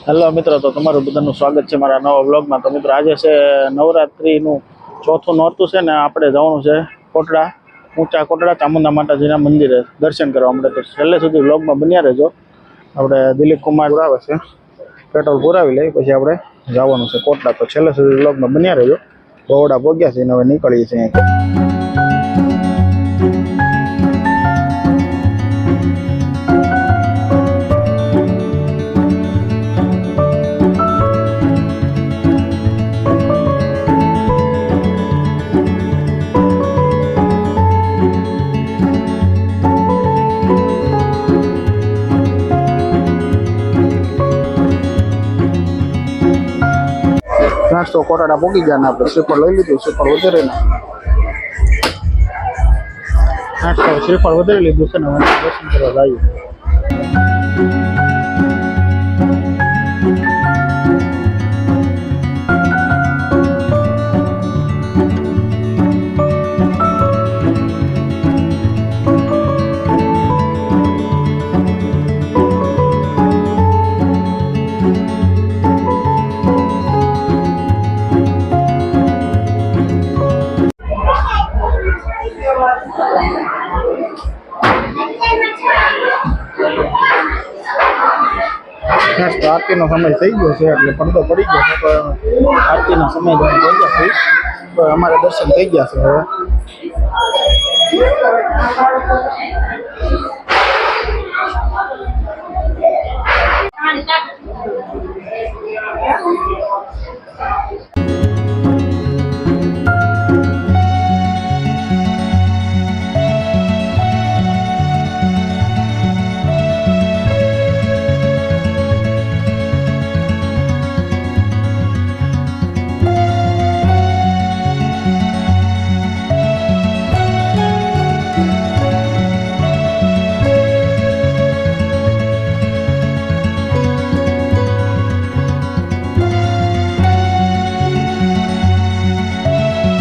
Hello મિત્રો, તો તમારું બધાનું સ્વાગત છે મારા નવા વ્લોગમાં। તો મિત્રો આજે છે નવરાત્રિનું ચોથું નોરતું છે ને આપણે જવાનું છે કોટડા, ઊંચા કોટડા ચામુંડા માતાજીના મંદિરે દર્શન કરવા માટે। તો છેલ્લે સુધી વ્લોગમાં બન્યા રહેજો। આપણે દિલીપ કુમાર આવે છે, પેટ્રોલ પુરાવી લઈ પછી આપણે જવાનું છે કોટડા। તો છેલ્લે સુધી વ્લોગમાં બન્યા રહેજો। બહોળા પહોંચ્યા છે ને હવે નીકળીએ છીએ। તો કોટાડા પોકી ગયા ને આપણે શ્રીફળ લઈ લીધું, શ્રીફળ વધારે શ્રીફળ વધારી લીધું છે ને દર્શન કરવા જઈએ। તો આરતીનો સમય થઈ ગયો છે એટલે પડદો પડી ગયો છે। તો આરતીના સમય થઈ ગયા છે તો અમારે દર્શન થઈ ગયા છે હવે।